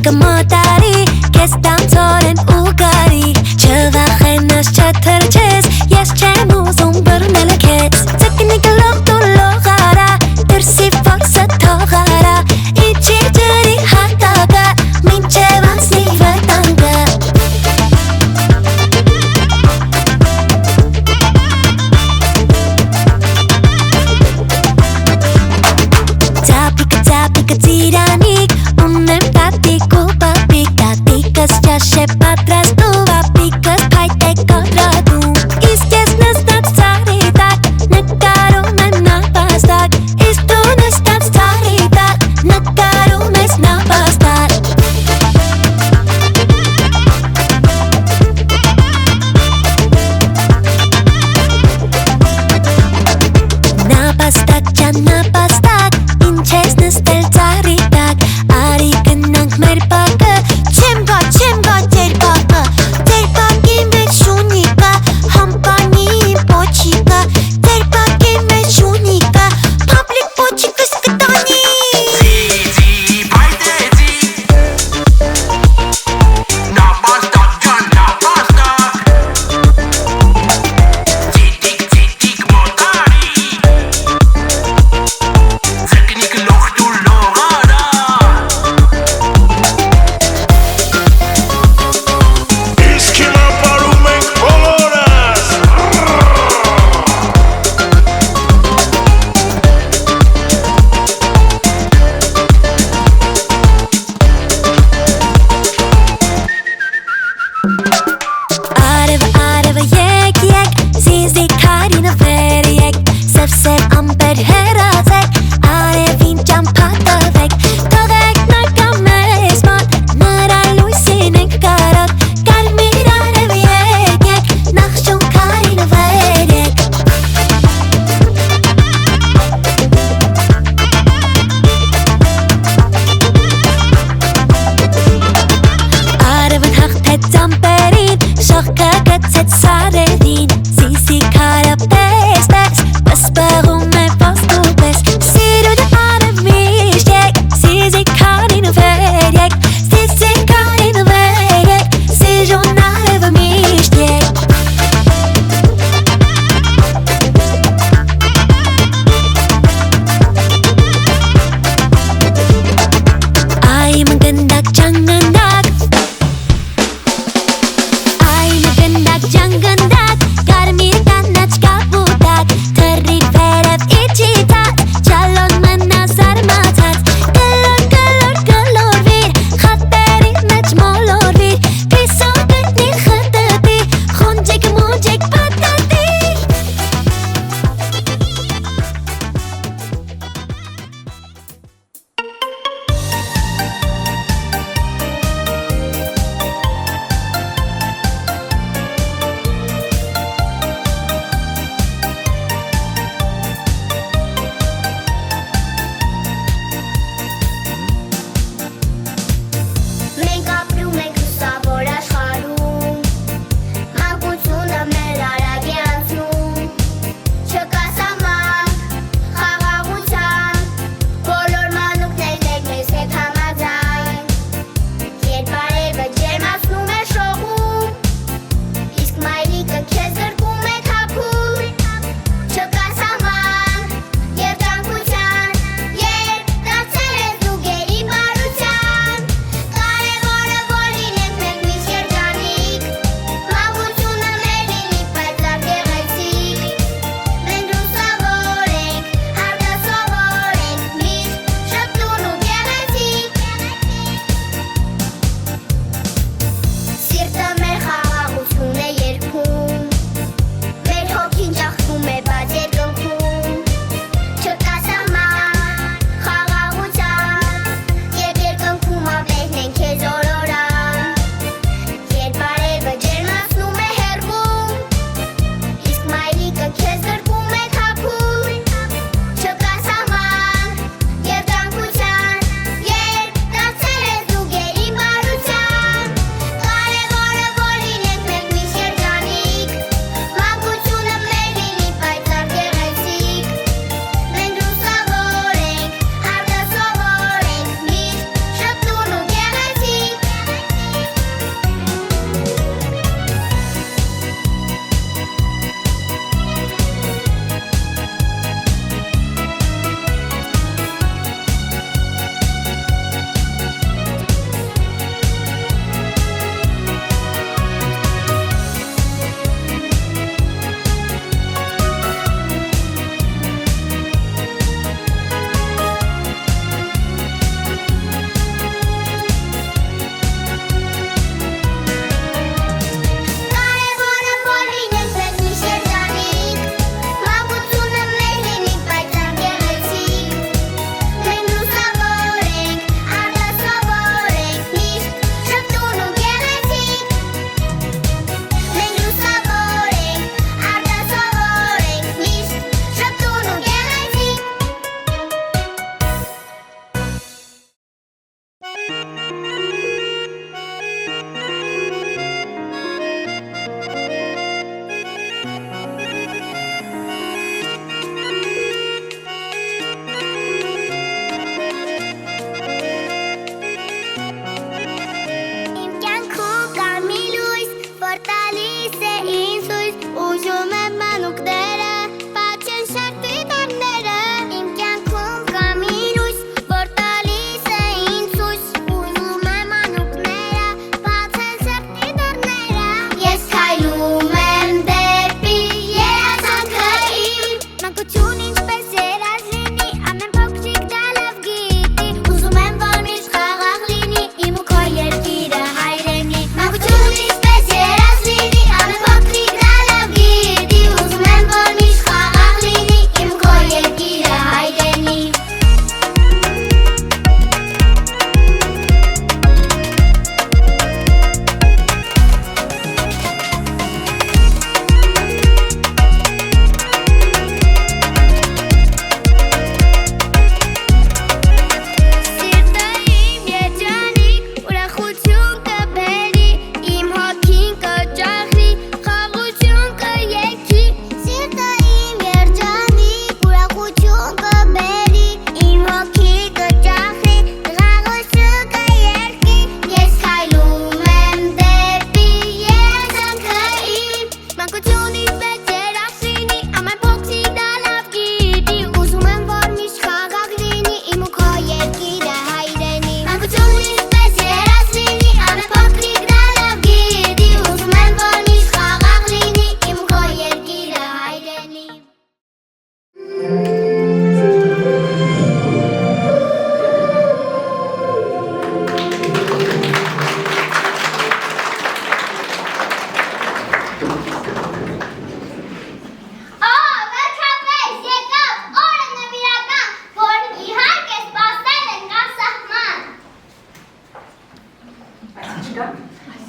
կմոտարի Կես տանցորեն ու գարի Չվախենաս չթրջես Ես չեմ ուզում բռնելը քեզ Ձգնի գլող դու լողարա Դրսի ֆոքսը թողարա Իջի ջրի հատակը Մինչև անցնի վտանգը Ծիրանիկ, ունեմ տատիկ ու պապիկ Տատիկս ճաշ է պատ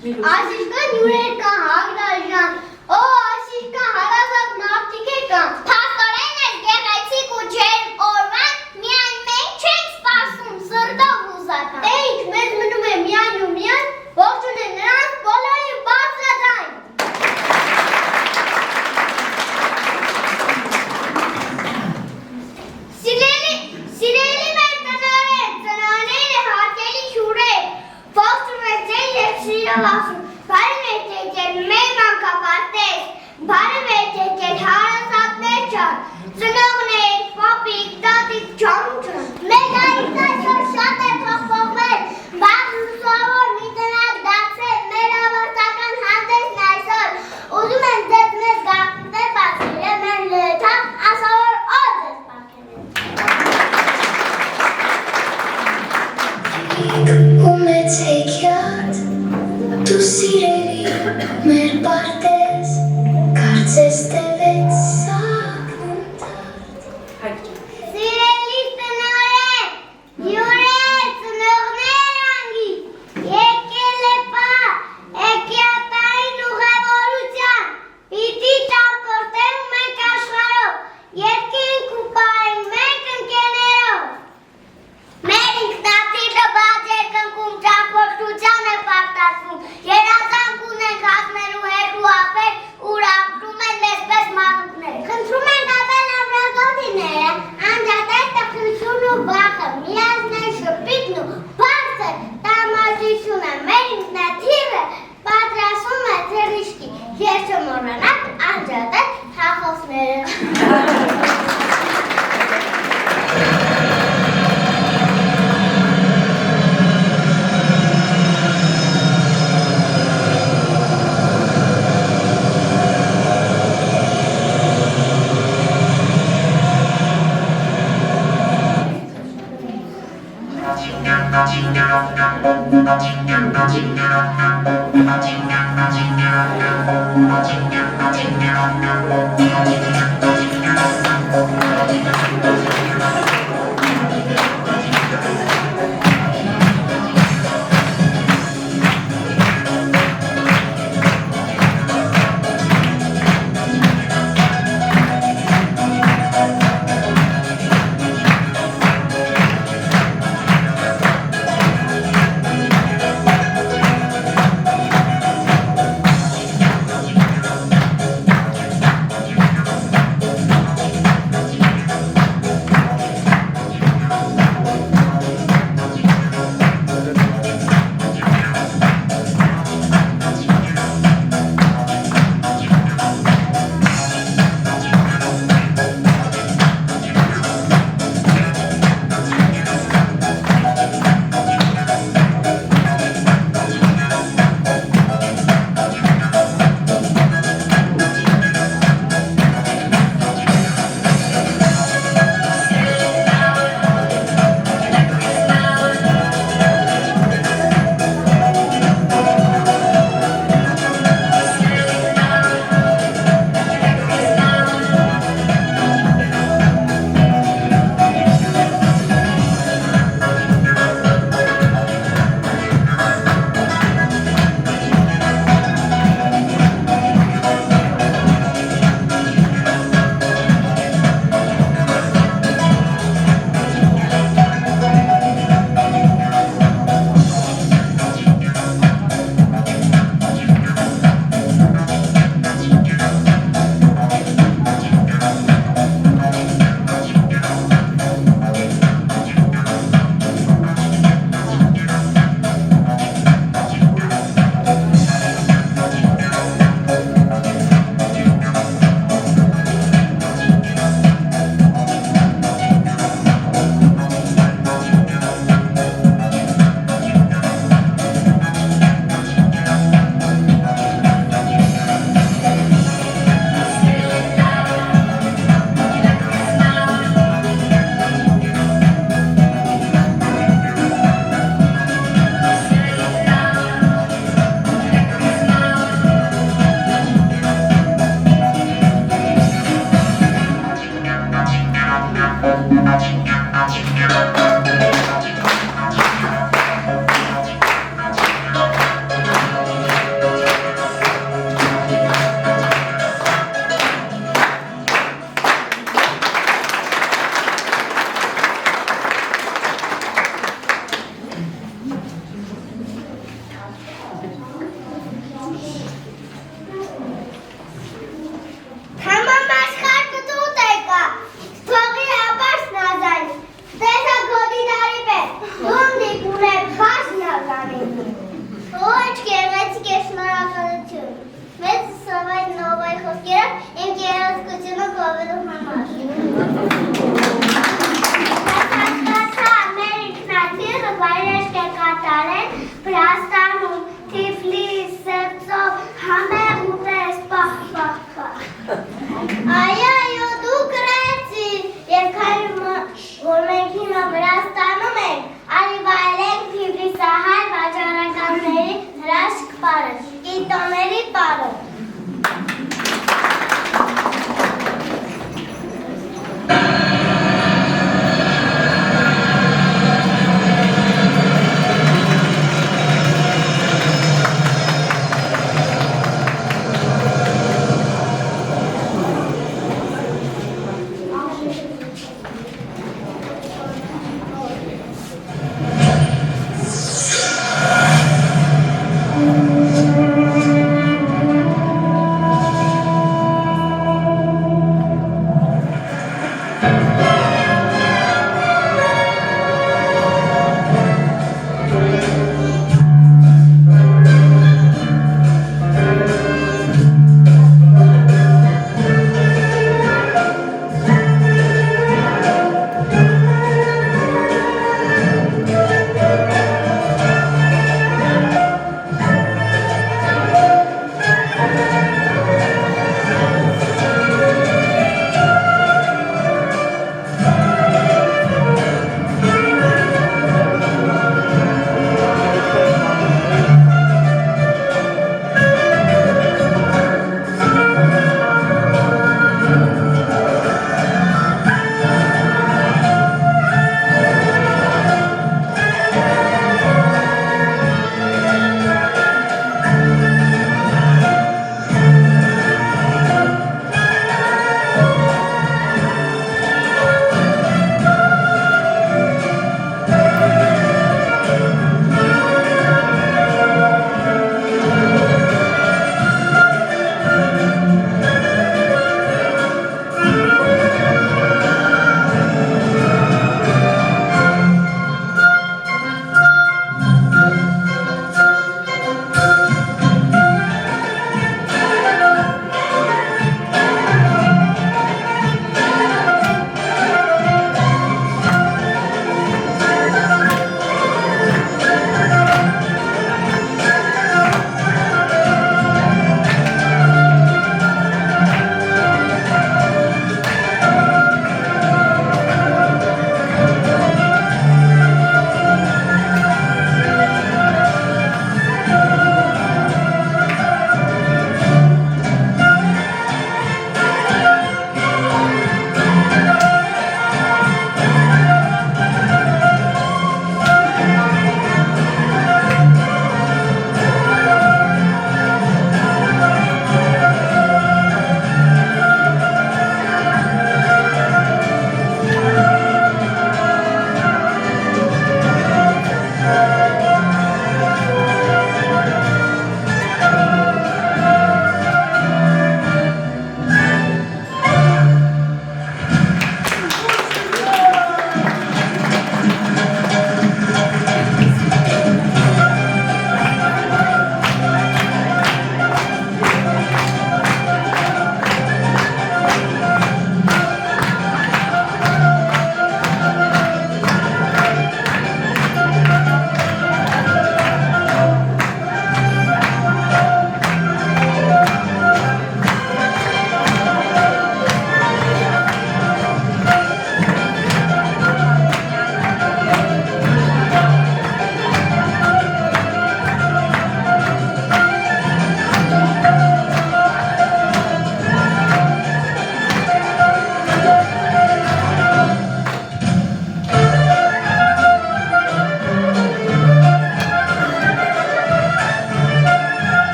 Այսինքն յուրեր կան հագնաժան, այսինքն հարազատ նավթիկ է կան։ Փաստորեն էր գեղեցիկ ու ջերմ օրվան միայն մենք չենք սպասում սրտով ուզական։ Դե ինչ մեզ մնում է միայն ու միայն ողջունել նրանց բոլորի բարձրաձայն։ Սիրելի մեր տնօրեն, ծնողները հարգելի հյուրեր, ողջունել ձեզ և սիրով ասում, բարև եք եկել մեր մանկապարտեզ, բարև եք եկել հարազատներ ջան, ծնողներ, պապիկ, տատիկ, ջանուջան։ Մեր գալիս այսօր շատ է փոխվել, բայց լուսավոր մի տնակ դարձել մեր ավարտական հանդեսն այսօր, ուզում են ձեզ մեզ գաղտնե բացել, մեր լեթավ ասավոր օր ձեզ պակել։ Ու մեծ հեքիաթ, դու սիրելի մեր պարտեզ, կարծես տևեց սաղ Սիրելի տնօրեն, հյուրեր, ծնողներ անգի, եկել է պահ, հեքիաթային ուղևորության, պիտի ճամփորդենք մենք աշխարհով, երգենք ու պարենք մենք ընկերներով։ Մեր ինքնաթիռը բաց երկնքում ճամփորդության է պարտադրվում, երազանք ունենք հասնելու հեռու ափեր, ուր ապրում են մեզպես մանուկներ։ Խնդրում ենք ապել ամրագոտիները, անջատել տխրություն ու վախը, միացնել շփիթն ու բարձր տրամադրությունը։ Մեր ինքնաթիռը պատրաստվում է թռիչքի, եւ չմոռանաք անջատել հաղորդները։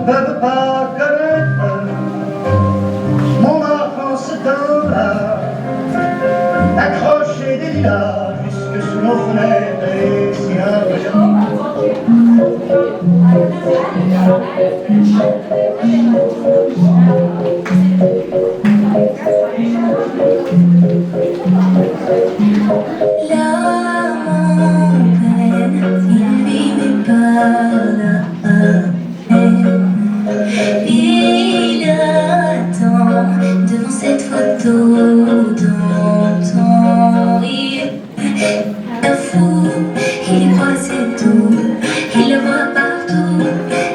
peuvent pas connaître mon enfance dans l'art, accrocher des lilas jusque sous nos fenêtres et si un il attend devant cette photo d'antan. Il est fou, il y croit c'est tout, il la voit partout,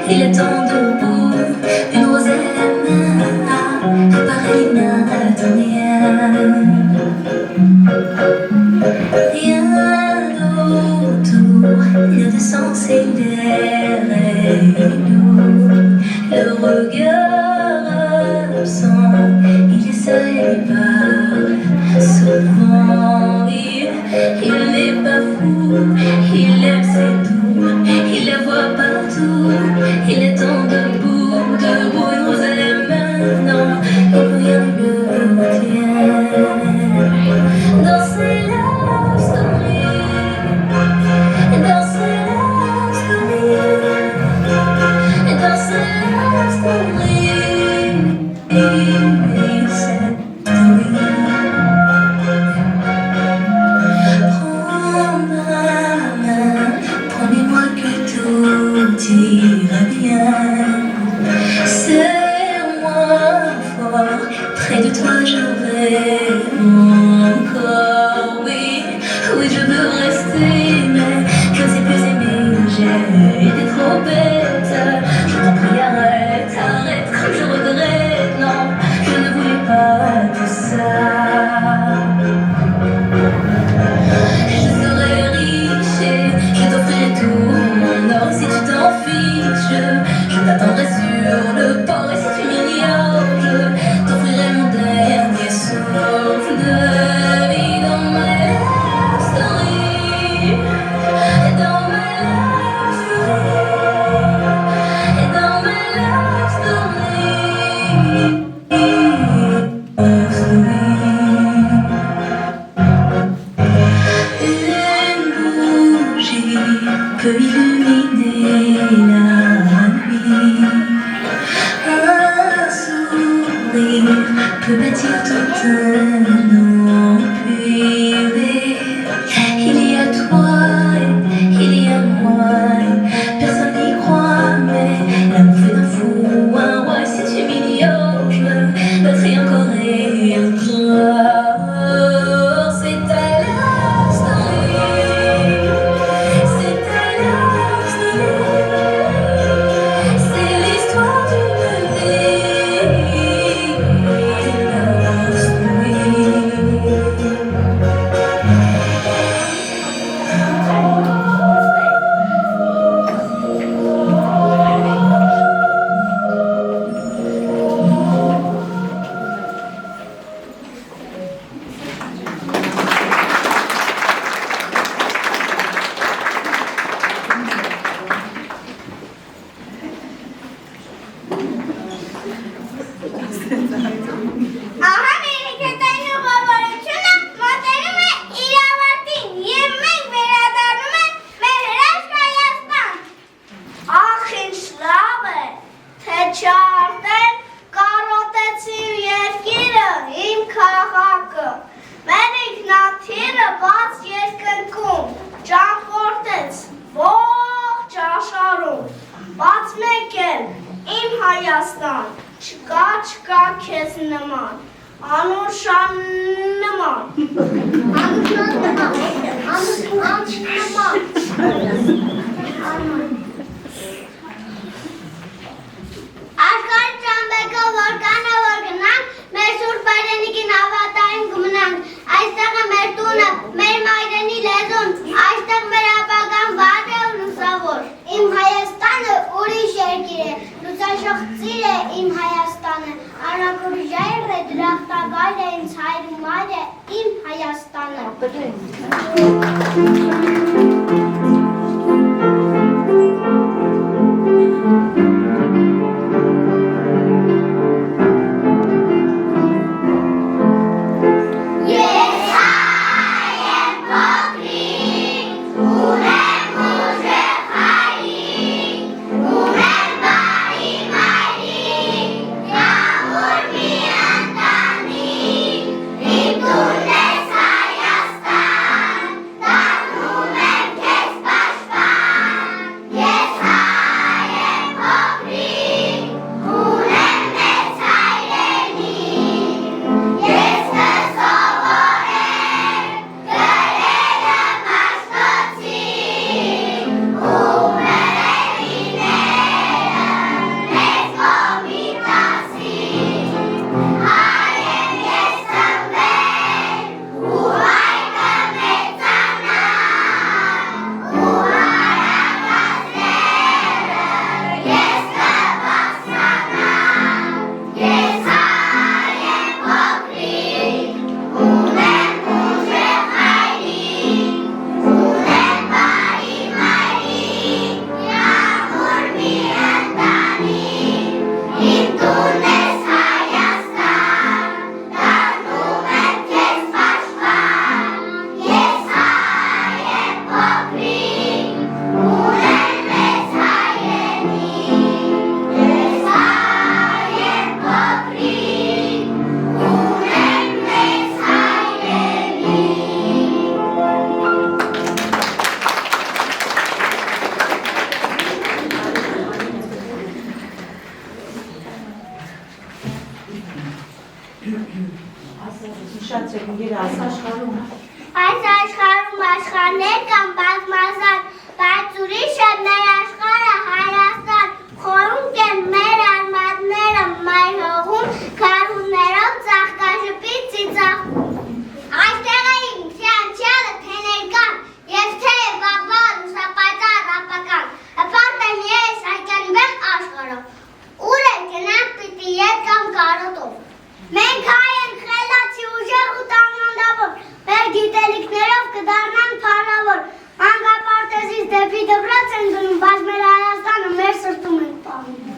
il attend debout, une rose à la main, pareil n'attend rien. Rien d'autour, rien de sens et l'air est lourd. Le regard absent, il est seul et il parle souvent. Il n'est pas fou, il aime c'est tout, il la voit partout, il attend debout, debout, une rose à la main, non, et plus rien ne le retient. Dans ses love stories, dans ses love stories, dans ses love stories, cette story. Prends ma main, promets-moi que tout ira bien. Serre-moi fort, près de toi j'aurai mon corps. Oui, oui je veux rester, mais je ne sais plus aimer. J'ai été trop bête, je t'en prie arrête, arrête, comme je regrette. Non, je ne voulais pas tout ça. Je serai riche et je t'offrirai tout mon or. Si tu t'en fiches, je t'attendrai sur le port. Et si tu m'ignores, je t'offrirai mon dernier souffle de vie. Dans ma love story, dans ma love story, dans ma love story, love story. Une bougie peut illuminer la nuit. Un sourire peut bâtir tout un empire. Il y a toi et il y a moi, personne n'y croit, mais l'amour fait d'un fou un roi. Si tu m'ignores, je me battrai encore et encore. C'est ta love story, c'est ta love story, c'est l'histoire d'une vie, love story. Ահա ներկայացնելու բավարարությունը մոտենում է իր ավարտին և մենք վերադառնում ենք մեր հրաշք Հայաստան։ Ախ ինչ լավ է, թե չարդեն կարոտեցին երկիրը, իմ քաղաքը, մեր ինքնաթիռը բաց երկնքում ճամփորդեց ողջ աշխարհում, բաց մեկ էլ իմ Հայաստան, չկա քեզ նման, անուշան նման, Աշխարհի ճամբեգը որ կանա որ գնանք, մեր սուրբ հայրենիքին հավատային կմնանք, այստեղ է մեր տունը, մեր մայրենի լեզուն, այստեղ մեր ապագան վառ է ու լուսավոր, իմ Հայաստանը ուրիշ երկիր է, լուսաշողծիր է իմ Հայաստանը, Արագորժայր է դրախտագայր է ինձ հայր ու մայր է իմ Հայաստանը։ Այս աշխարհում աշխարհներ կան բազմազան, բայց ուրիշ է մեր աշխարհը Հայաստան, խորհուրդ են մեր արմատները մայր հողում, քարհուններով ծաղկաժպիտ ծիծաղում։ Այստեղ է իմ թե անցյալը, թե ներկան, և թե վաղվա լուսապատար ապական, հպարտ եմ ես այդքանվեղ աշխարհով, ուր է գնանք պիտի ետ կամ կարոտով։ Մենք հայ ենք խելացի ուժեղ ու տաղանդավոր, մեր գիտելիքներով կդառնանք փառավոր, մանկապարտեզից դեպի դպրոց են գնում, բայց մեր Հայաստանը մեր սրտում ենք պահում։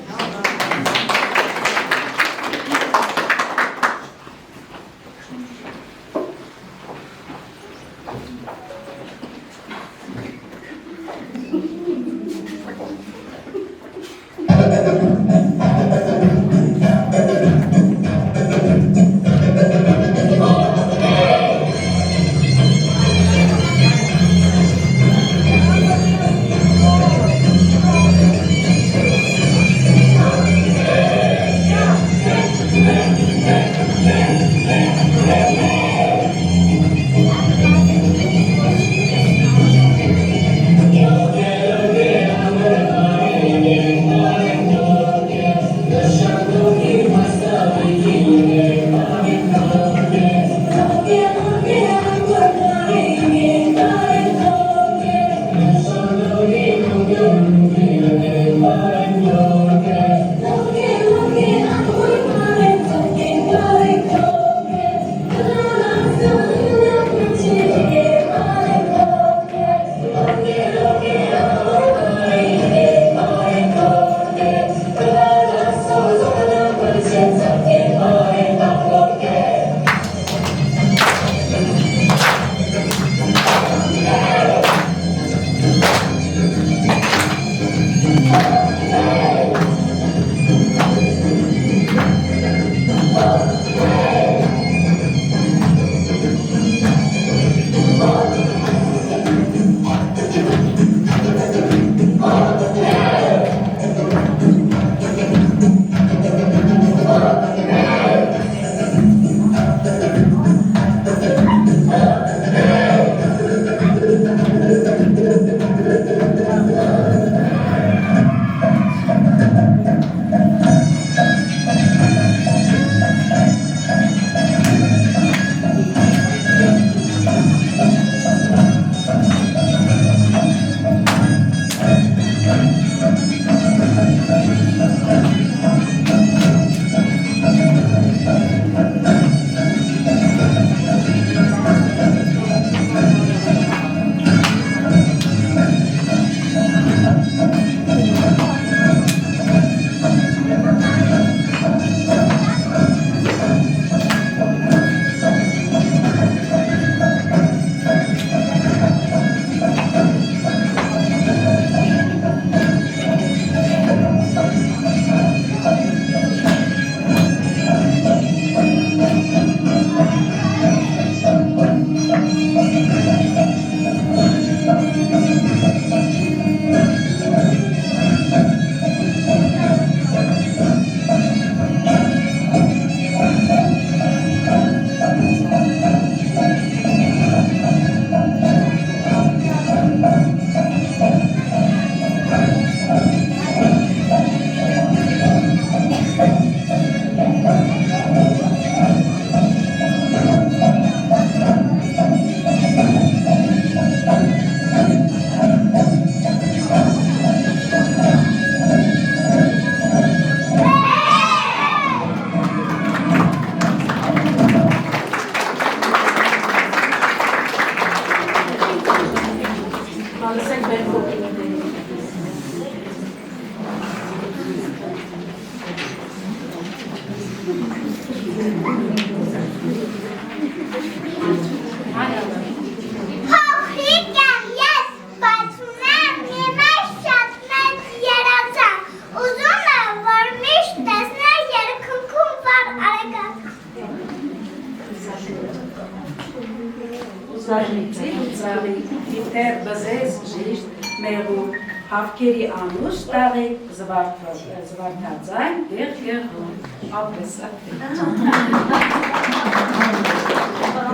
Հավքերի անուշ տաղի զվարթաձայն դեղ գեղում, ապեսակ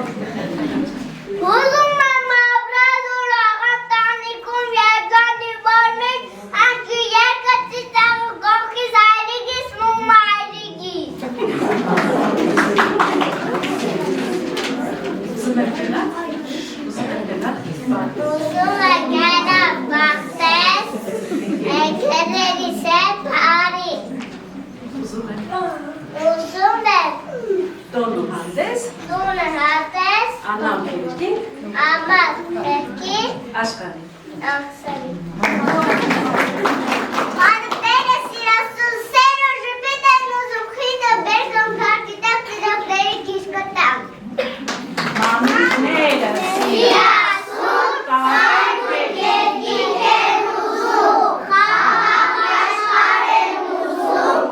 Ուզում եմ ապրել ուրախ տանիքում երկանի որմից անքի երկը ծիծաղու գողքիս այլիգիս մում այլիգիս Ուզում եք գնալ։ Ուզում է գնա բախտես էքերերիս հետ արի Ուզում է Տոնու հանդես, տունը հատես անամ հերկին, ամատ երկի աշխարի։ Ախսարի Մանուտերը սիրասուն սերո ժպիտ են ուզում խիդը բերգում կարկիտակ ծիրակների կիշ կտամ Մամիկները Սիրասուն կարդ երկին են ուզում խաղաղ աշխար են ուզում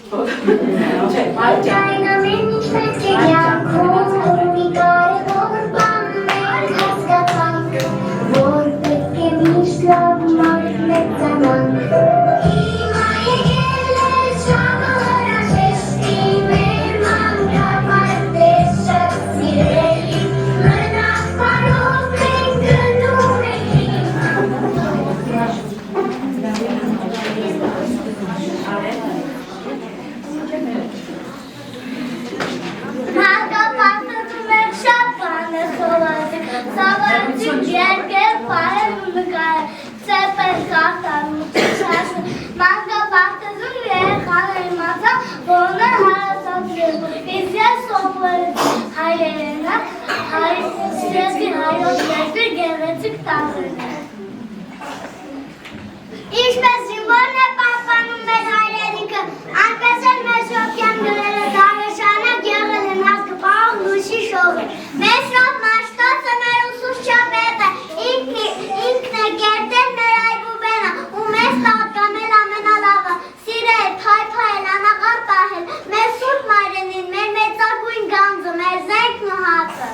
Չէ, մայջա։ Ճայնամեն ինչպես է կյանքում մի կարևոր բան մենք հասկացանք որ պետք է միշտ լավ մարդ մեծանանք Հիմա եկել է ժամը հրաշեստի մեր մանկապարտեզ շատ սիրելի մնախվարով մենք գնում ենք Հակապարտում ենք շատ բան է սովորացին, սովորացին երկեր պարել ու նկարել, ծեպ են կարտանում չաշն, մանկապարտում երեխան են մացան, որն է հարասացրել, իսկ ես սովորեցի հայերենը, սիրեցի հայոց երկրի գեղեցիկ տաղերն Ինչպես զինվորն է պահպանում մեր հայրենիքը, այնպես էլ մեր շոքյան գրերը դարաշանակ եղել են հասկպահող լույսի շողը։ Մեր շոք մաշտոցը մեր ուսուցչապետը, ինքն է կերտել մեր այբուբենը, ու մեզ տատկամել ամենալավը, սիրել, փայփայել, անաղար պահել, մեր սուրբ մայրենին, մեր մեծագույն գանձը, մեր զենքն ու հացը։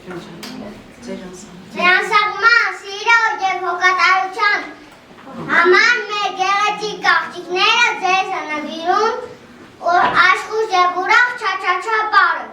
Ձերանսակման, սիրո և հոգատարության համար մեր գեղեցիկ աղջիկները ձեզ են նվիրում աշխույժ և ուրախ չաչաչա պարը։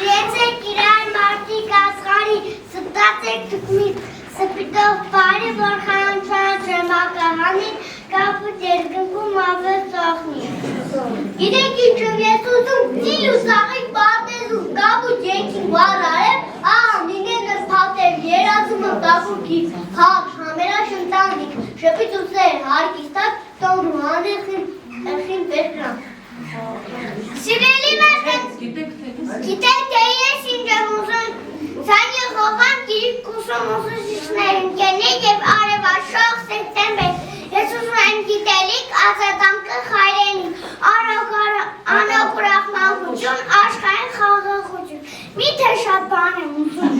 Սիրեցեք իրար մարդիկ ասղանի, սպտացեք թկմիտ, սպիտով պարի, որ խանչան չեմակահանին, կապուտ երկնքում ավել ծախնի։ Գիտեք ինչով ես ուզում, ծիլ ու սաղիկ բատեզում, կապուտ երկին վար արև, նինեն նրպատև, երազումը կապուկի, հաղ, համերա շնտանիք, շպիտ ու սեր, հարկիստակ, տոնրու հաներխին վերքրան։ Սիրելի գիտեք թե ես ինչ եմ ուզում, սանի խողան գիրիկ կուսում ուսուցիչներ ընկերներ և արևաշխող սեպտեմբեր, ես ուզում եմ գիտելիք, ազատամքը խայրենիք, անոք ուրախմանկություն, աշխարհային խաղաղություն, միթե շատ բան եմ ուզում։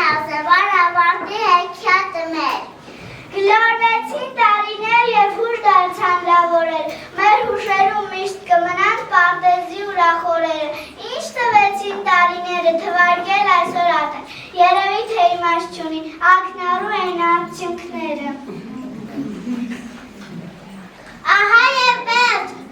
ասեվար ավարտի հեքիաթը մեր։ Գլորվեցին տարիներ և հուշ դարձան լավորեր, մեր հուշերում միշտ կմնան պարտեզի ուրախորերը, ինչ տվեցին տարիները թվարկել այսօր ատեն, երևի թե իմաստ չունի, ակնառու են արդյունքները։ Ահա և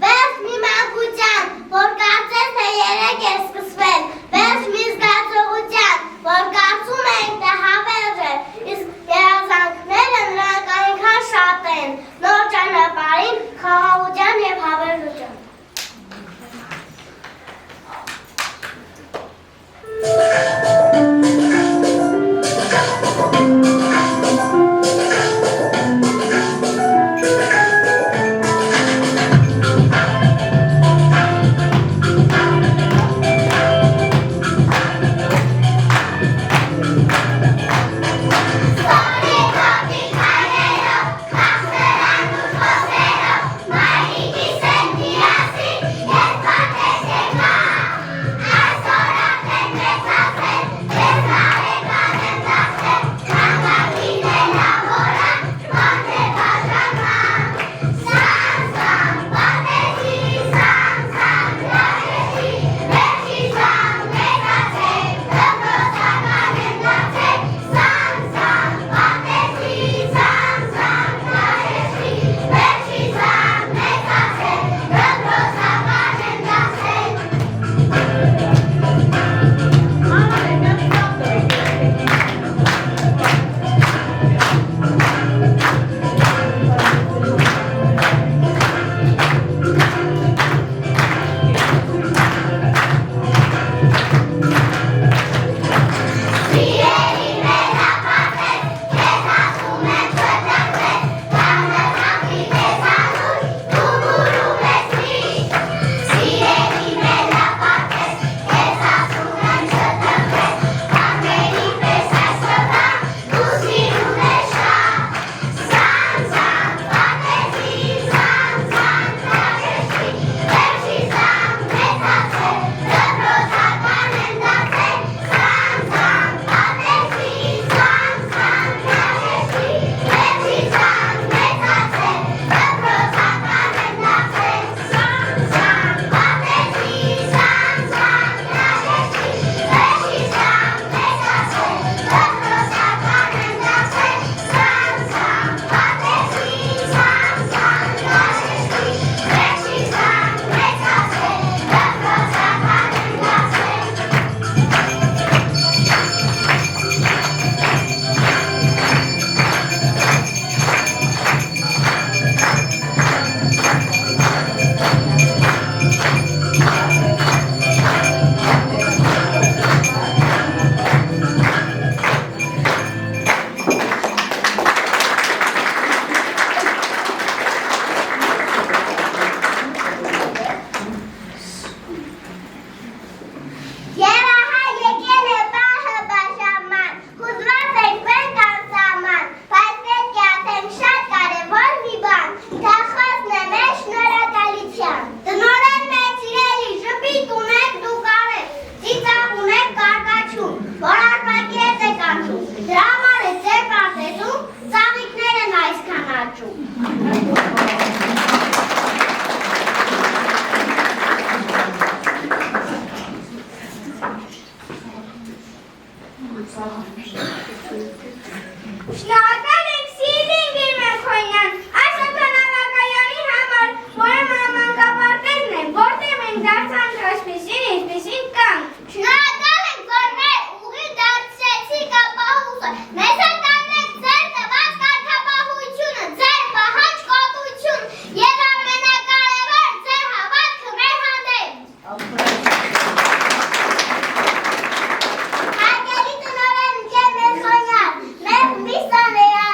վերջ մի մանկության, որ կարծես թե երեկ է սկսվել, վերջ մի զգացողության, որ կարծում ենք թե հավերժ է, իսկ երազանքները նրանք այնքան շատ են, նոր ճանապարհին, խաղաղության և հավերժության։ Շնորհակալ ենք Սիրին Գրմեքոյան, այս օդանավակայանի համար, որը մանկապարտեզն է, որտեղ մենք դարձանք այսպիսին, ինչպիսին կանք։ Շնորհակալ ենք, որ մեր ուղի դարձեցիք ապահովը, մեզ հետանեք ձեր տված կարգապահությունը, ձեր պահանջկոտություն և ամենակարևոր ձեր հավատքը մեր հանդեպ։ Հարգելի տնօրեն Գրմեքոյան, մեր խմբի սաները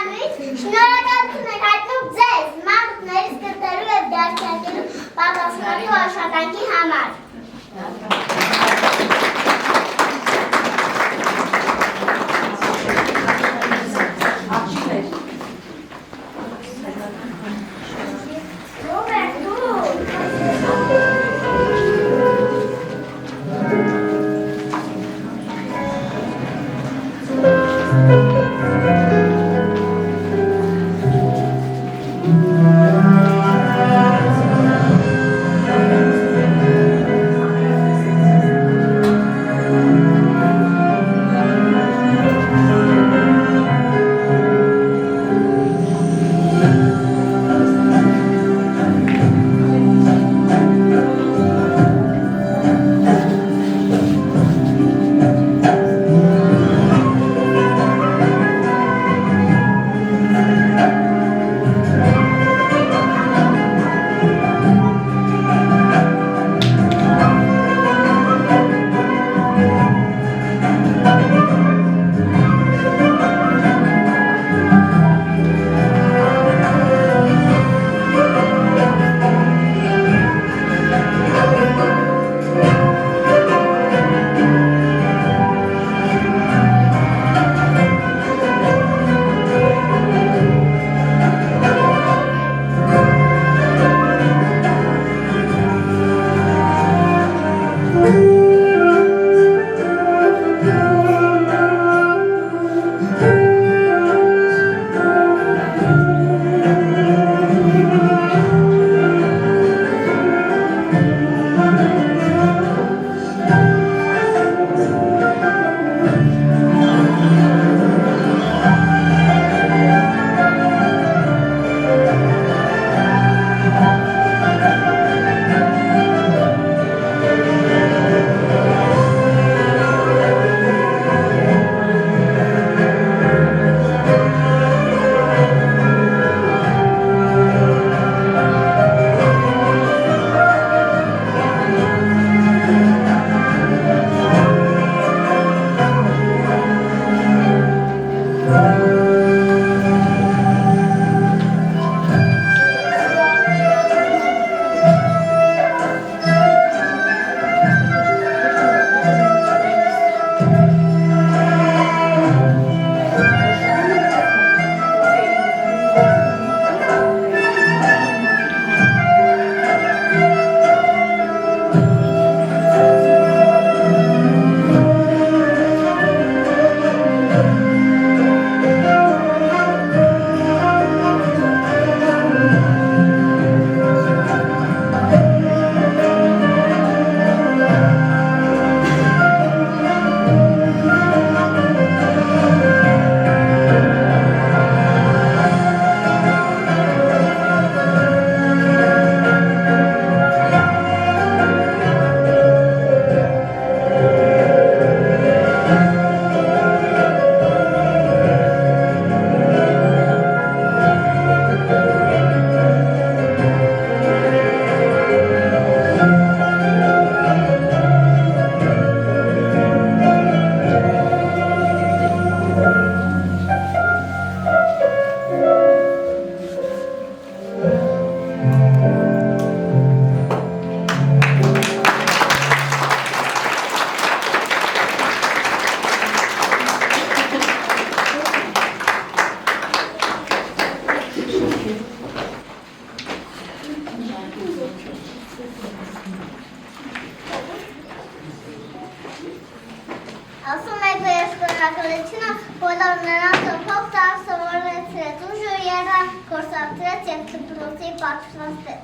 շնորհակալությունը բոլոր նրանց, ով փող տար սովորեցրեց, ուժ ու եռան գործադրեց և դպրոցի պատրաստեց։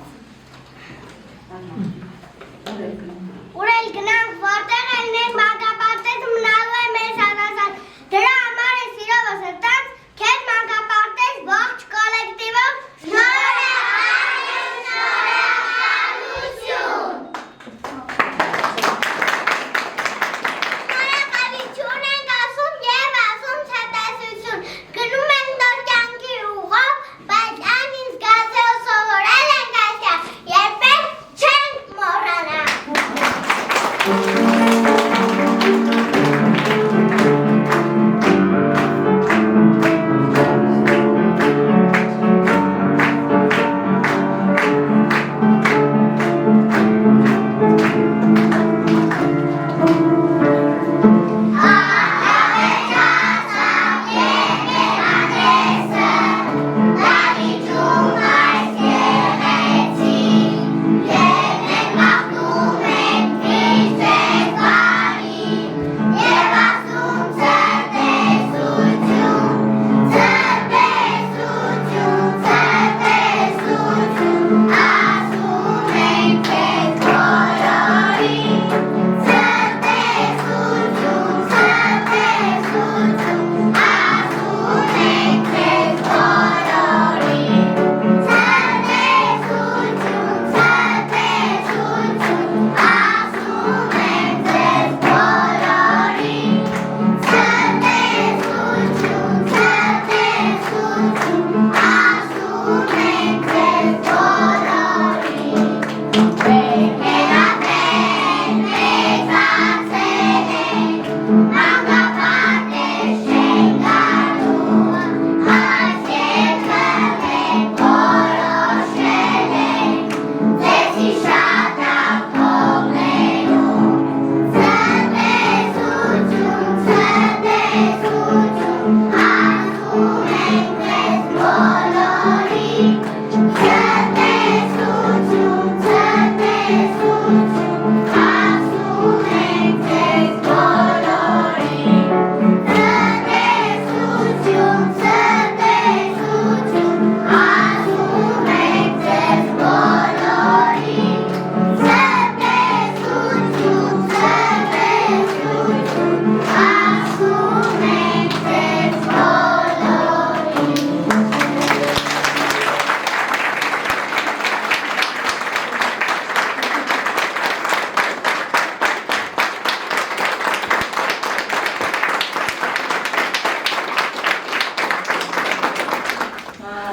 Ուր էլ գնանք, որտեղ էլ մենք մանկապարտեզը մնալու է մեզ հարազատ, դրա համար է սիրովս հրտանց, քեզ մանկապարտեզ ողջ կոլեկտիվով շնորհակալություն։ Շնորհակալություն ենք ասում և ասում ցտեսություն, գնում ենք նոր կյանքի ուղով, բայց այն ինձ գազել սովորել ենք այստեղ, երբեք չենք մոռանա։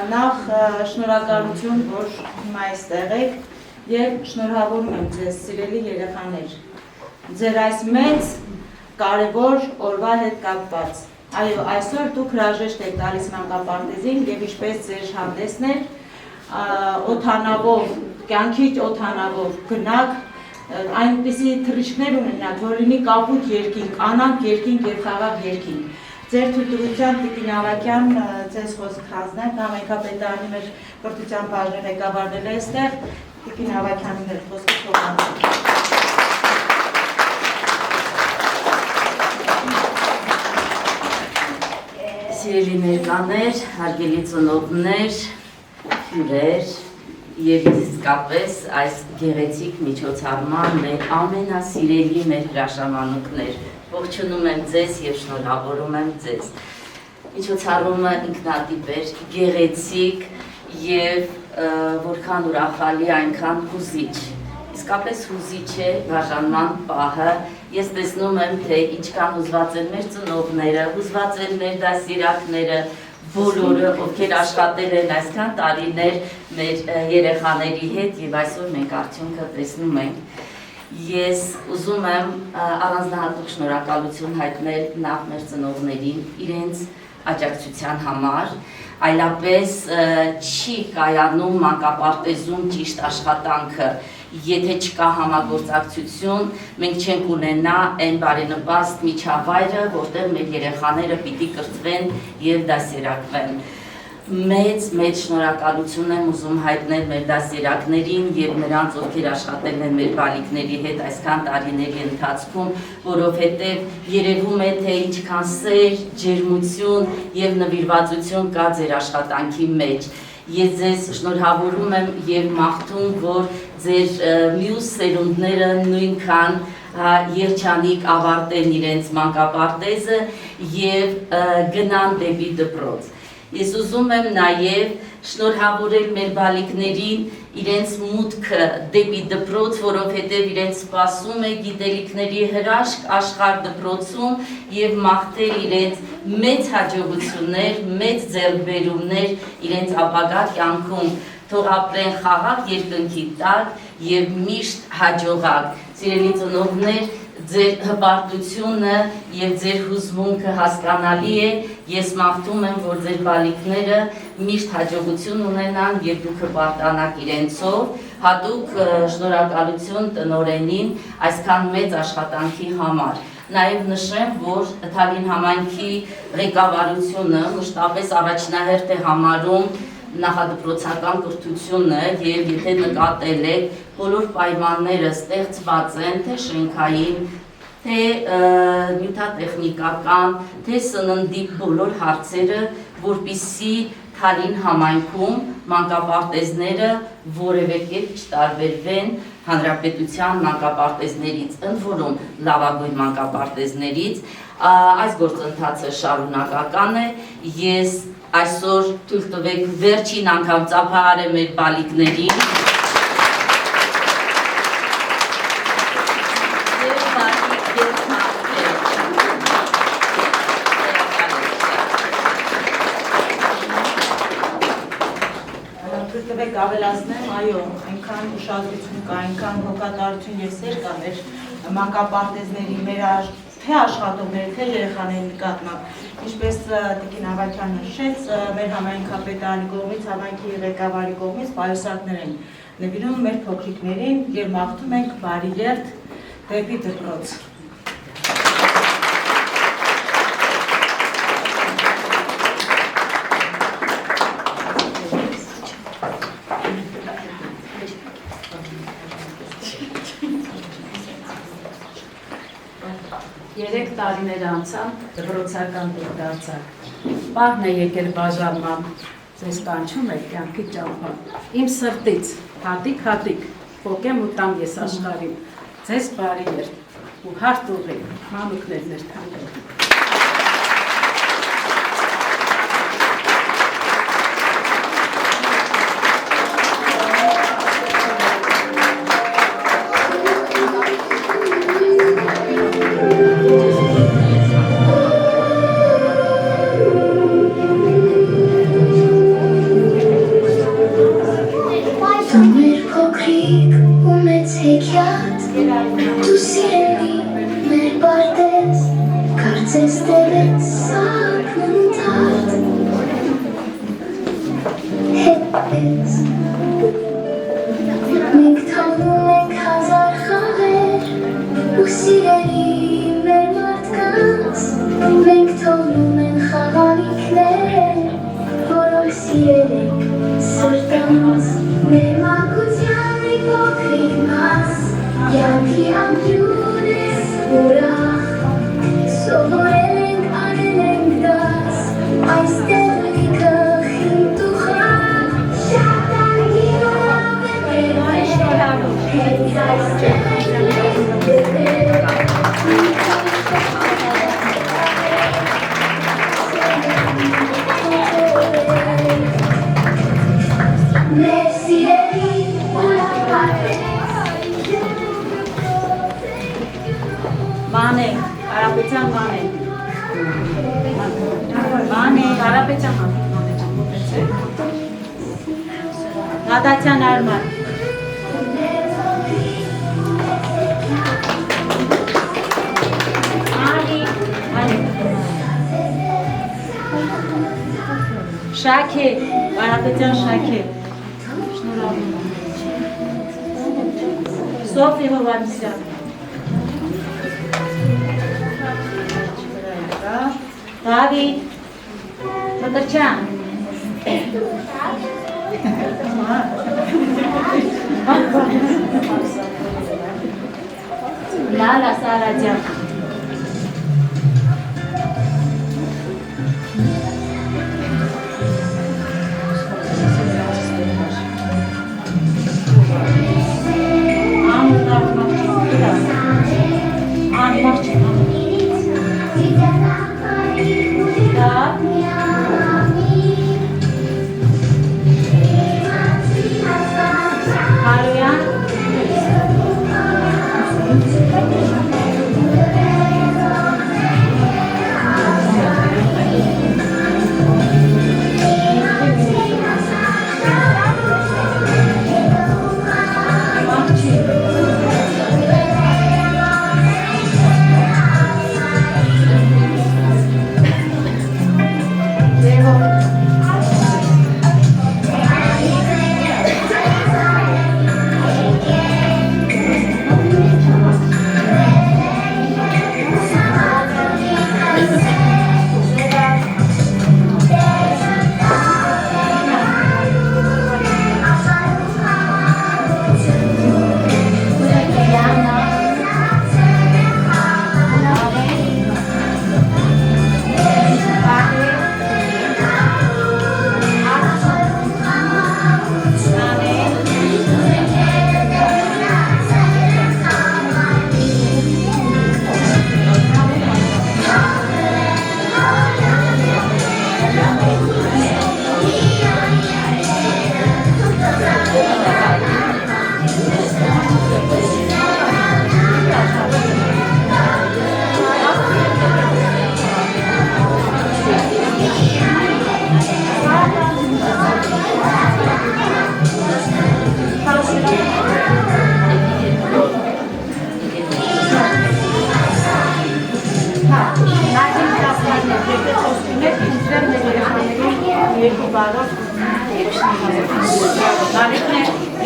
Նախ շնորհակալություն, որ հիմա այստեղ եք և շնորհավորում եմ ձեզ սիրելի երեխաներ, ձեր այս մեծ կարևոր օրվա հետ կապված։ Այո, այսօր դուք հրաժեշտ եք տալիս մանկապարտեզին և ինչպես ձեր հանդեսն էր, օդանավով, կյանքի օդանավով գնաք, այնպիսի թռիչքներ ունենաք, որ լինի կապույտ երկինք, անանք երկինք և խաղաղ երկինք։ Ձեր թույլտվությամբ Տիկին Ավագյան ձեզ խոսք հանձնեմ, համայնքապետարանի մեր կրթության բաժնի ղեկավարն է այստեղ, Տիկին Ավագյանի մեր խոսքը թողանցում։ Սիրելի ներկաներ, հարգելի ծնողներ, հյուրեր և իսկապես այս գեղեցիկ միջոցառման մեր ամենասիրելի մեր հրաշամանուկներ, ողջունում եմ ձեզ և շնորհավորում եմ ձեզ։ Միջոցառումը ինքնատիպ էր, գեղեցիկ և որքան ուրախալի, այնքան հուզիչ։ Իսկապես հուզիչ է բաժանման պահը, ես տեսնում եմ, թե ինչքան հուզված են մեր ծնողները, հուզված են մեր դասիրակները, բոլորը, ովքեր աշխատել են այսքան տարիներ մեր երեխաների հետ և այսօր մենք արդյունքը տեսնում ենք։ Ես ուզում եմ առանձնահատուկ շնորհակալություն հայտնել նախ մեր ծնողներին իրենց աջակցության համար, այլապես չի կայանում մանկապարտեզում ճիշտ աշխատանքը, եթե չկա համագործակցություն, մենք չենք ունենա այն բարենպաստ միջավայրը, որտեղ մեր երեխաները պիտի կրթվեն և դասերակվեն։ մեծ շնորհակալություն եմ ուզում հայտնել մեր դասերակներին եւ նրանց, ովքեր աշխատել են մեր բալիկների հետ այսքան տարիների ընթացքում, որովհետեւ երևում է, թե ինչքան սեր, ջերմություն եւ նվիրվածություն կա ձեր աշխատանքի մեջ։ Ես ձեզ շնորհավորում եմ եւ մաղթում, որ ձեր մյուս սերունդները նույնքան երջանիկ ավարտեն իրենց մանկապարտեզը եւ գնան դեպի դպրոց։ Ես ուզում եմ նաև շնորհավորել մեր բալիկներին իրենց մուտքը դեպի դպրոց, որովհետև իրենց սպասում է գիտելիքների հրաշք աշխարհ դպրոցում եւ մաղթել իրենց մեծ հաջողություններ, մեծ ձեռքբերումներ իրենց ապագա կյանքում, թող ապրեն խաղաղ երկնքի տակ եւ միշտ հաջողակ։ Սիրելի ծնողներ, ձեր հպարտությունը եւ ձեր հուզմունքը հասկանալի է, ես մաղթում եմ, որ ձեր բալիկները միշտ հաջողություն ունենան եւ դուք հպարտանաք իրենցով, հատուկ շնորհակալություն տնօրենին այսքան մեծ աշխատանքի համար։ Նաեւ նշեմ, որ Թալին համայնքի ղեկավարությունը մշտապես առաջնահերթ է համարում նախադպրոցական կրթությունը եւ եթե նկատել եք, բոլոր պայմանները ստեղծված են, թե շենքային, թե նյութատեխնիկական, թե սննդի բոլոր հարցերը, որպիսի Թալին համայնքում մանկապարտեզները որևէ կերպ չտարբերվեն հանրապետության մանկապարտեզներից, ընդ որում լավագույն մանկապարտեզներից, այս գործընթացը շարունակական է, ես այսօր թույլ տվեք վերջին անգամ ծափահարեմ մեր բալիկներին Թույլ տվեք ավելացնեմ, այո, այնքան ուշադրություն կա, այնքան հոգատարություն եւ սեր կա մեր մանկապարտեզների, մեր թե աշխատողների, թե երեխաների նկատմամբ, ինչպես Տիկին Ավակյան նշեց, մեր համայնքապետարանի կողմից, համայնքի ղեկավարի կողմից պայուսակներ են նվիրում մեր փոքրիկներին եւ մաղթում ենք բարի երթ դեպի դպրոց։ Երեք տարիներ անցան, դպրոցական դուք դարձաք։ Պահն է եկել բաժանման, ձեզ կանչում եք կյանքի ճամփա։ Իմ սրտից, հատիկ, փոկեմ ու տամ ես աշխարհին, ձեզ բարի երթ ու հարթ ուղի, մանուկներն էր թանկել։ Նատացյան Արման Շաքե, Արապետյան Շաքե Սոֆի Հովանեսյան Դավիթ Մկրչյան Լալա Սարաջան։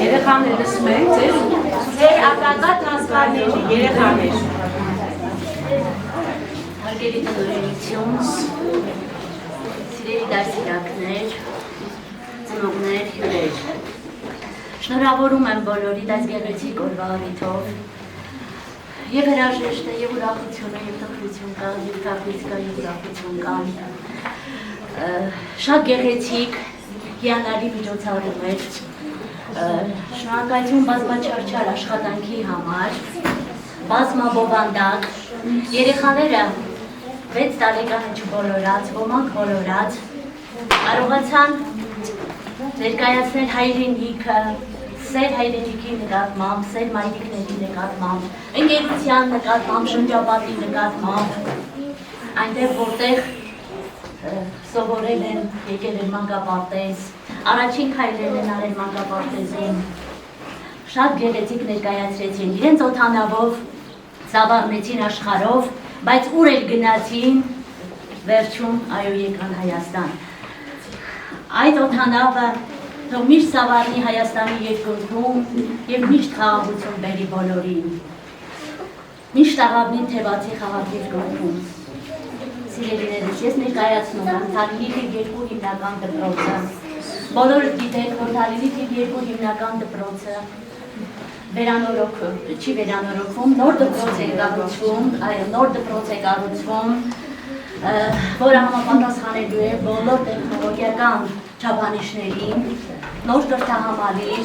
Երեխաներս մենք ձեր ակակատ նասվարների երեխաներ։ Հարգելի տնօրենություն, սիրելի դասիրակներ, ծնողներ, հյուրեր։ Շնորհավորում եմ բոլորիդ այս գեղեցիկ օրվա առիթով։ Եվ հրաժեշտ է, եւ ուրախություն է, եւ տխրություն կա, եւ թախիծ կա, եւ ուրախություն կա։ Շատ գեղեցիկ հիանալի միջոցառում էր։ Շնորհակալություն բազմաչարչար աշխատանքի համար, բազմաբովանդակ, երեխաները 6 տարեկանը չբոլորած, ոմանք բոլորած, կարողացան ներկայացնել հայրենիքը, սեր հայրենիքի նկատմամբ, սեր մայրիկների նկատմամբ, ընկերության նկատմամբ, շրջապատի նկատմամբ, այնտեղ որտեղ սովորել են, եկել են մանկապարտեզ, առաջին քայլերն են արել մանկապարտեզում, շատ գեղեցիկ ներկայացրեցին, իրենց օդանավով ծավալեցին աշխարհով, բայց ուր էլ գնացին, վերջում այո եկան Հայաստան։ Այդ օդանավը թող միշտ սավառնի Հայաստանի երկնքում եւ միշտ խաղաղություն բերի բոլորին։ Միշտ աղավնին թևացի խաղաղ երկնքում։ Սիրելիներս, ես ներկայացնում եմ Թալինի թիվ 2 հիմնական դպրոցը։ Բոլորը գիտեն, որ Թալինի թիվ 2 հիմնական դպրոցը չի վերանորոգվում, նոր դպրոց է կառուցվում, այո, նոր դպրոց է կառուցվում, որը համապատասխանելու է բոլոր տեխնոլոգիական չափանիշներին, նոր կրթահամալիր,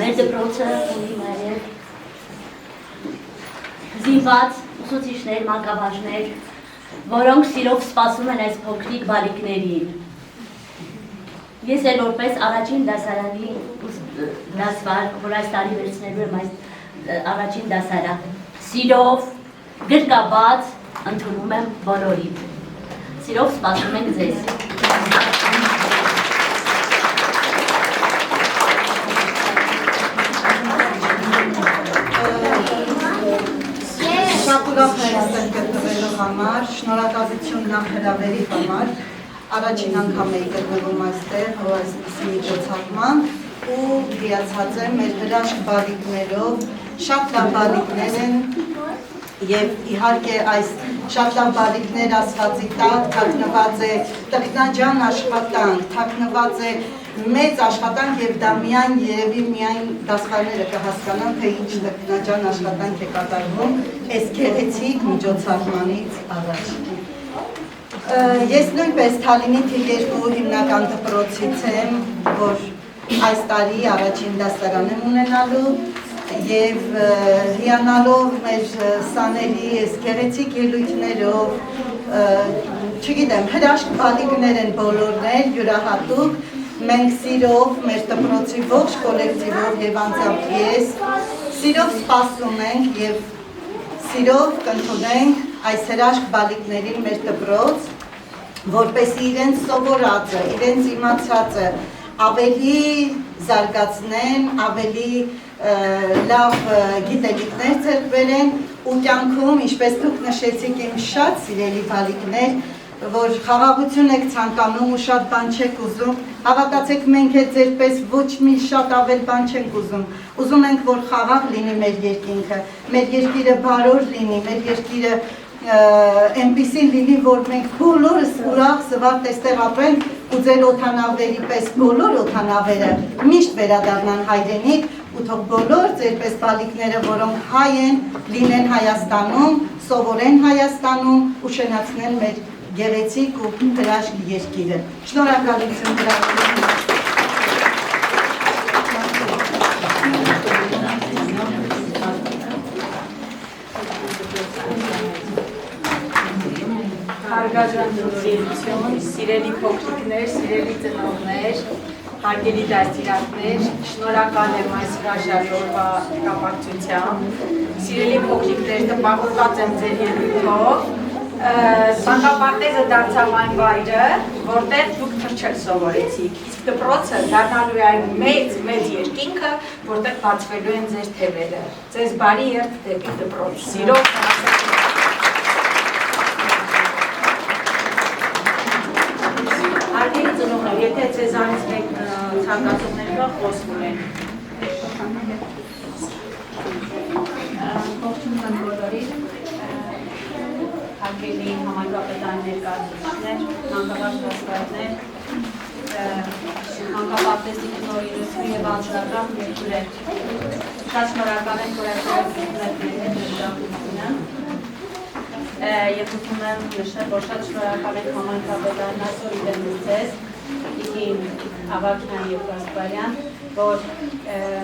մեր դպրոցը ունի նաև զինված ուսուցիչներ, մանկաբաժներ, որոնք սիրով սպասում են այս փոքրիկ բալիկներին։ Ես էլ որպես առաջին դասարանի դասվար, որ այս տարի վերցնելու եմ այս առաջին դասարան, սիրով, գրկաբաց ընդունում եմ բոլորին։ Սիրով սպասում ենք ձեզ։ Շատ ուրախ եմ այստեղ գտնվելու համար, շնորհակալություն նախ հրավերի համար, առաջին անգամ էի գտնվում այստեղ, որ այսպիսի միջոցառման ու հիացած եմ մեր հրաշք բալիկներով, շատ լավ բալիկներ են և իհարկե այս շատ լավ բալիկներ ասվածի տակ, թաքնված է տքնաջան աշխատանք, թաքնված է մեծ աշխատանք եւ դա միայն երևի միայն դասարները կհասկանան, թե ինչ տքնաջան աշխատանք է կատարվում այս գեղեցիկ միջոցառմանից առաջ։ Ես նույնպես Թալինի թիվ 2 հիմնական դպրոցից եմ, որ այս տարի առաջին դասարան եմ ունենալու եւ հիանալով մեր սաների այս գեղեցիկ ելույթներով, չգիտեմ, հրաշք բալիկներ են բոլորներ, յուրահատուկ, մենք սիրով, մեր դպրոցի ողջ կոլեկտիվով եւ անձամբ ես, սիրով սպասում ենք եւ սիրով կընդունենք այս հրաշք բալիկներին մեր դպրոց, որպեսզի իրենց սովորածը, իրենց իմացածը ավելի զարգացնեն, ավելի լավ գիտելիքներ ձեռք բերեն ու կյանքում, ինչպես դուք նշեցիք իմ շատ սիրելի բալիկներ, որ խաղաղություն եք ցանկանում ու շատ բան չեք ուզում, հավատացեք մենք էլ ձերպես ոչ մի շատ ավել բան չենք ուզում ենք, որ խաղաղ լինի մեր երկինքը, մեր երկիրը բարոր լինի, մեր երկիրը այնպիսին լինի, որ մենք բոլորս ուրախ զվարթ այստեղ ապրենք ու ձեր օդանավերի պես բոլոր օդանավերը միշտ վերադառնան հայրենիք ու թող բոլոր ձերպես բալիկները, որոնք հայ են, լինեն Հայաստանում, սովորեն Հայաստանում ու շնացնեն մեր գեղեցիկ ու հրաշք երկիրը։ Շնորհակալություն դրանից։ Հարգարժան սիրելի փոքրիկներ, սիրելի ծնողներ, հարգելի դաստիարակներ, շնորհակալ եմ այս հրաշալի օրվա կապակցությամբ։ Սիրելի փոքրիկներ, տպավորված եմ ձեր ելույթով։ Ցանկապարտեզը դարձավ այն վայրը, որտեղ դուք թռչել սովորեցիք, իսկ դպրոցը դառնալու է այն մեծ երկինքը, որտեղ բացվելու են ձեր թևերը։ Ձեզ բարի երթ դեպի դպրոց։ Սիրով Հարգելի ծնողներ, եթե ձեզանից մեկ ցանկացողներ կա, խոսում են։ Ողջույն բոլորին, հարգելի համայնքապետարան ներկայացուցիչներ, մանկաբարձ դասկարներ, մանկապարտեզի տնօրինություն եւ անձնական ներկայացուցիչներ։ Շատ շնորհակալ եմ, որ այսօր ներկայացուցիչները Եվ ուզում եմ նշել, որ շատ շնորհակալ ենք համայնքապետարան այսօր իրենից ձեզ, Տիկին Ավագյան եւ Գասպարյան, որ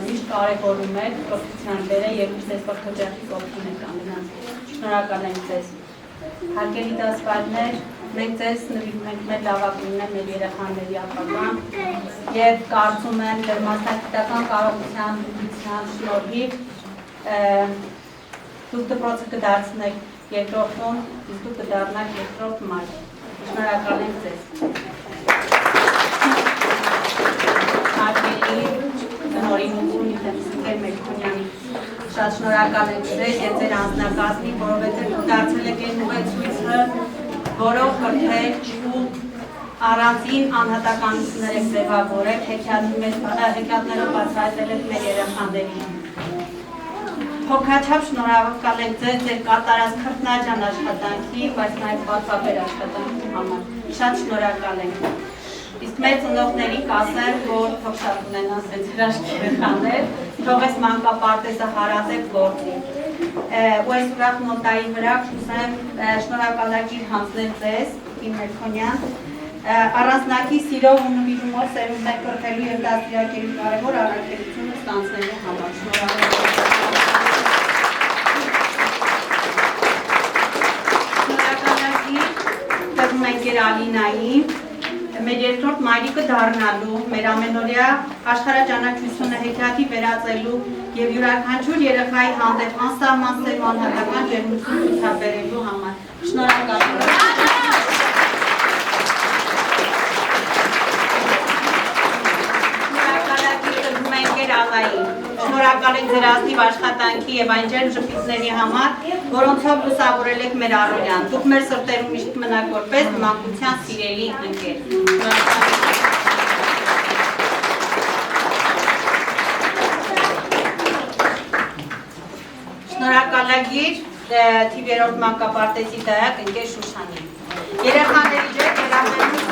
միշտ կարևորում եք կրթության դերը եւ ձեզ բաժանքի կողքին եք կանգնած։ Շնորհակալ ենք ձեզ։ Հարգելի դասպարներ, մենք ձեզ նվիրում ենք մեր լավագույնը, մեր երեխաների ապագան եւ կարծում եմ, որ մասնագիտական կարողության շնորհիվ դուք դպրոցը կդարձնեք երկրորդում, իսկ դուք կդառնաք երկրորդ մարդ։ Շնորհակալ ենք ձեզ։ Հարգելի տնօրինություն Իվետիկեր Մելքոնյանի, շատ շնորհակալ ենք ձեզ եւ ձեր անձնակազմին, որովհետեւ դուք դարձել եք այն ուղեցույցը, որով կրթեք ու առանձին անհատականություններ եք ձևավորել, հեքիաթներով բացահայտել եք մեր երեխաներին։ Հոգաչափ շնորհակալ ենք ձեր կատարած քրտնաջան աշխատանքի, բայց նաև պատվաբեր աշխատանքի համար։ Շատ շնորհակալ ենք։ Իսկ մեր ծնողների կասեմ, որ թող շատ ունենան ասենց հրաշք երեխաներ, թող այս մանկապարտեզը հարատև գործի։ Ու այս ուրախ նոտայի վրա կուզեմ շնորհակալագիր հանձնել ձեզ, Տիկին Մելքոնյան, առանձնակի սիրով ու նվիրումով սերունդներ կրթելու եւ դաստիարակելու կարևոր առաքելությունը ստանձնելու համար։ Շնորհակալ ենք Ալինային, մեր երկրորդ մայրիկը դառնալու, մեր ամենօրյա աշխարհաճանաչությունը հեքիաթի վերածելու եւ յուրաքանչյուր երեխայի հանդեպ անսահման սեր ու անհատական ջերմություն ցուցաբերելու համար։ Շնորհակալ եմ։ Շնորհակալ ենք ձեր ազնիվ աշխատանքի եւ այն ջերմ ժպիտների համար, որոնցով լուսավորել եք մեր առօրյան։ Դուք մեր սրտերում միշտ մնաք որպես մանկության սիրելի ընկեր։ Շնորհակալագիր թիվ 3 մանկապարտեզի դայակ ընկեր Շուշանի։ Երեխաների ջեք երախներում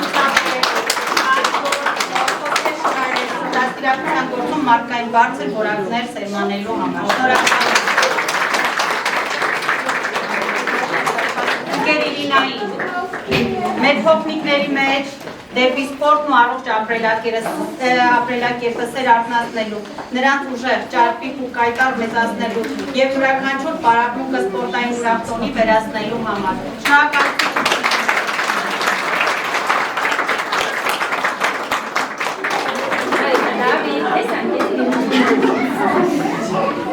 դաստիարակության գործում մարդկային բարձր որակներ սերմանելու համար։ Շնորհակալ ընկեր Իրինային, մեր փոքրիկների մեջ դեպի սպորտն ու առողջ ապրելակերպը սեր արթնացնելու, նրանց ուժեղ, ճարպիկ ու կայտառ մեծացնելու և յուրաքանչյուր պարապմունքը սպորտային ուրախտոնի վերացնելու համար։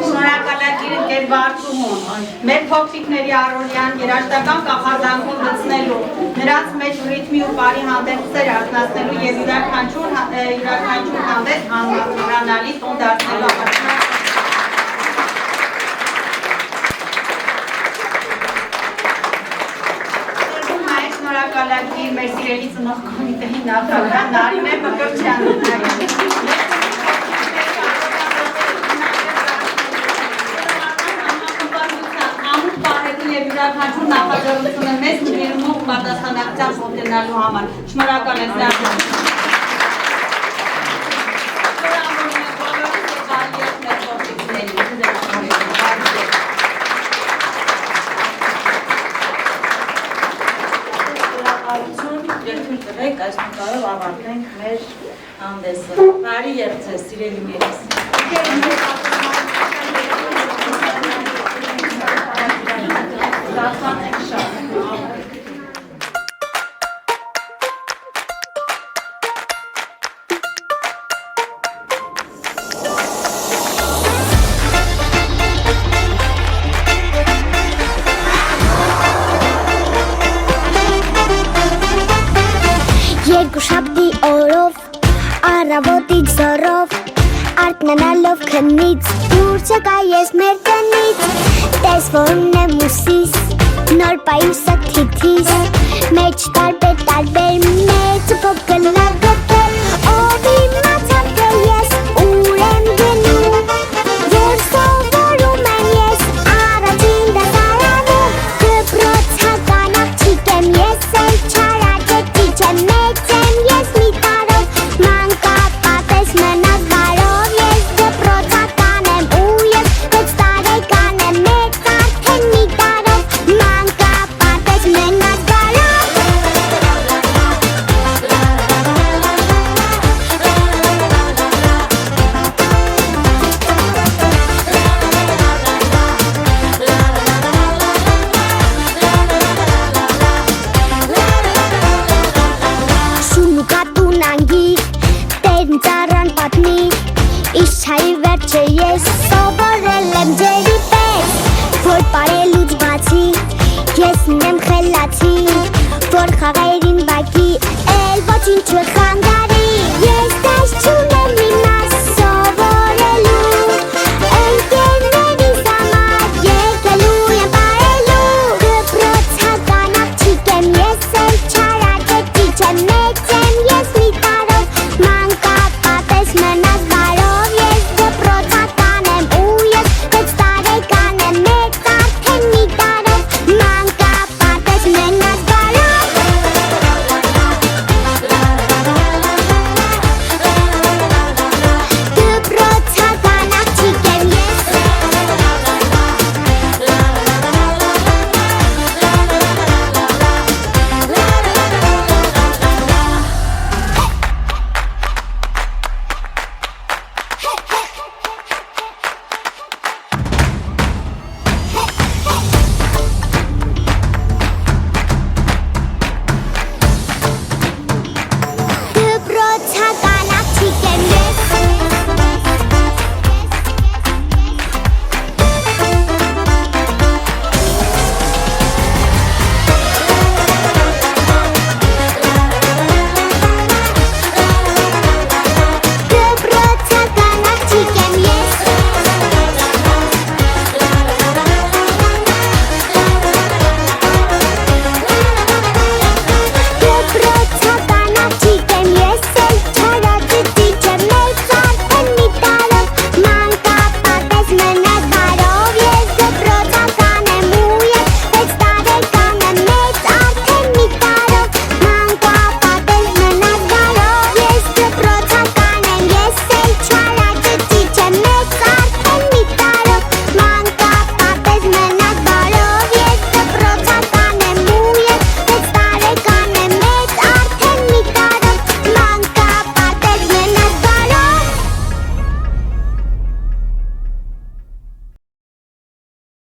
Շնորհակալակիր ընկեր Վարդուհուն, մեր փոքրիկների առօրյան երաժշտական կախարդանքով լցնելու, նրանց մեջ ռիթմի ու բարի հանդեպ սեր արթնացնելու և յուրաքանչյուր հանդես անհանալի տոն դարձնելու համար։ Շնորհակալակիր մեր սիրելի ծնող կոմիտեի նախագահ Նարինե Մկրտչյանին։ Եվ յուրաքանչյուր նախաձեռնությունը մեծ նվիրումով պատասխանատվությամբ ողջունելու համար։ Շնորհակալ եմ ձեզ։ Եվ թույլ տվեք այս նկարով ավարտենք մեր հանդեսը։ Բարի երբ ձեզ, սիրելիներիս։ Դասանենք շատ։ Երկուշաբթի օրով, առավոտից զոռով, արթնանալով քնից, դուրս եկա ես մեր տնից, տես որն եմ ուսիս, նոր պայուսը թիթիս, մեջ տարբեր մեծ ու փոքր լագոտեր, ով իմացավ թե ես ուր եմ գնում, որ սովորում եմ ես առաջին դասարանում, դպրոցական աղջիկ եմ ես էլ չարաճետի չեմ մեծ եմ ես մի տարով, մանկապարտեզ մնաց բարով ես դպրոցական եմ ու ես 6 տարեկան եմ մեծ արդեն մի տարով, մանկապարտեզ մնաց բարով։ Շունուկատուն անգիր, տերն ծառան պատմի, իշ չայի վերջը ես սովորել եմ ջերի պես, որ պարելուց բացի, ես նեմ խելացի, որ խաղերին բակի, էլ ոչինչ չխանգարի,